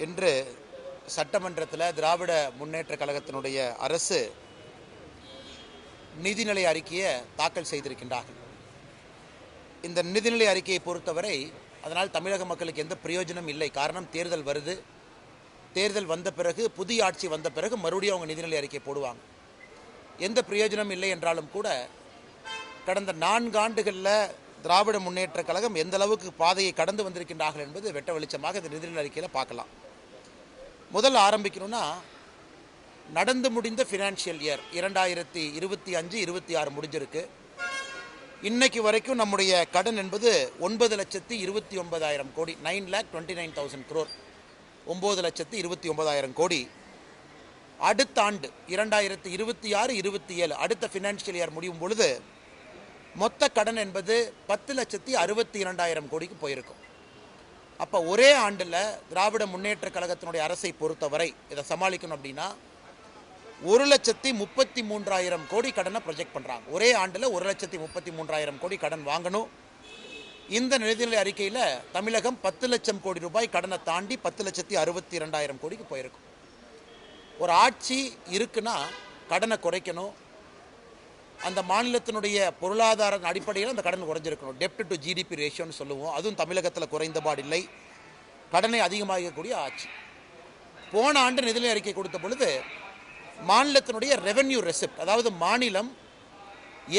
இன்று சட்டமன்றத்தில் திராவிட முன்னேற்ற கழகத்தினுடைய அரசு நிதிநிலை அறிக்கையை தாக்கல் செய்திருக்கின்றார்கள். இந்த நிதிநிலை அறிக்கையை பொறுத்தவரை அதனால் தமிழக மக்களுக்கு எந்த பிரயோஜனம் இல்லை. காரணம், தேர்தல் வருது. தேர்தல் வந்த பிறகு, புதிய ஆட்சி வந்த பிறகு மறுபடியும் அவங்க நிதிநிலை அறிக்கை போடுவாங்க. எந்த பிரயோஜனம் இல்லை என்றாலும் கூட கடந்த 4 ஆண்டுகளில் திராவிட முன்னேற்ற கழகம் எந்த அளவுக்கு பாதையை கடந்து வந்திருக்கின்றார்கள் என்பது வெட்ட வெளிச்சமாக இந்த நிதிநிலை அறிக்கையில் பார்க்கலாம். முதல்ல ஆரம்பிக்கணும்னா, நடந்து முடிந்த ஃபினான்ஷியல் இயர் 2025-26 முடிஞ்சிருக்கு. இன்னைக்கு வரைக்கும் நம்முடைய கடன் என்பது 9,29,000 கோடி, 9,29,000 crore, 9,29,000 கோடி. அடுத்த ஆண்டு 2026-27 அடுத்த ஃபினான்ஷியல் இயர் முடியும் பொழுது மொத்த கடன் என்பது 10,62,000 கோடிக்கு போயிருக்கும். அப்போ ஒரே ஆண்டில் திராவிட முன்னேற்ற கழகத்தினுடைய அரசை பொறுத்தவரை இதை சமாளிக்கணும் அப்படின்னா 1,33,000 கோடி கடனை ப்ரொஜெக்ட் பண்ணுறாங்க. ஒரே ஆண்டில் 1,33,000 கோடி கடன் வாங்கணும். இந்த நிதிநிலை அறிக்கையில் தமிழகம் 10 லட்சம் கோடி ரூபாய் கடனை தாண்டி 10,62,000 கோடிக்கு போயிருக்கும். ஒரு ஆட்சி இருக்குன்னா கடனை குறைக்கணும். அந்த மாநிலத்தினுடைய பொருளாதார அடிப்படையில் அந்த கடன் குறைஞ்சிருக்கணும். டெப்ட் டு ஜிடிபி ரேஷியோன்னு சொல்லுவோம். அதுவும் தமிழகத்தில் குறைந்தபாடு இல்லை. கடனை அதிகமாகக்கூடிய ஆட்சி. போன ஆண்டு நிதிநிலை அறிக்கை கொடுத்த பொழுது மாநிலத்தினுடைய ரெவென்யூ ரெசிப்ட், அதாவது மாநிலம்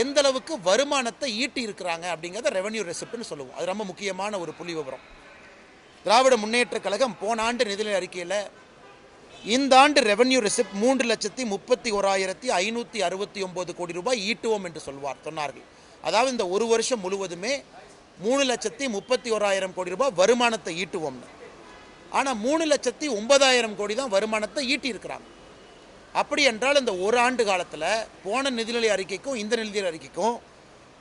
எந்த அளவுக்கு வருமானத்தை ஈட்டி இருக்கிறாங்க அப்படிங்கிறத ரெவென்யூ ரெசிப்ட்னு சொல்லுவோம். அது ரொம்ப முக்கியமான ஒரு புள்ளி விவரம். திராவிட முன்னேற்ற கழகம் போன ஆண்டு நிதிநிலை அறிக்கையில் இந்த ஆண்டு ரெவென்யூ ரெசிப்ட் 3,31,569 கோடி ரூபாய் ஈட்டுவோம் என்று சொன்னார்கள். அதாவது இந்த ஒரு வருஷம் முழுவதுமே 3,31,000 கோடி ரூபாய் வருமானத்தை ஈட்டுவோம்னு. ஆனால் 3,09,000 கோடி தான் வருமானத்தை ஈட்டி இருக்கிறாங்க. அப்படி என்றால் இந்த ஒரு ஆண்டு காலத்தில் போன நிதிநிலை அறிக்கைக்கும் இந்த நிதிநிலை அறிக்கைக்கும்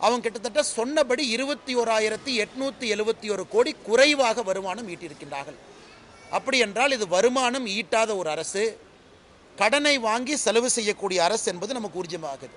அவங்க கிட்டத்தட்ட சொன்னபடி 21,871 கோடி குறைவாக வருமானம் ஈட்டியிருக்கின்றார்கள். அப்படி என்றால் இது வருமானம் ஈட்டாத ஒரு அரசு, கடனை வாங்கி செலவு செய்யக்கூடிய அரசு என்பது நமக்கு ஊர்ஜிதமாகுது.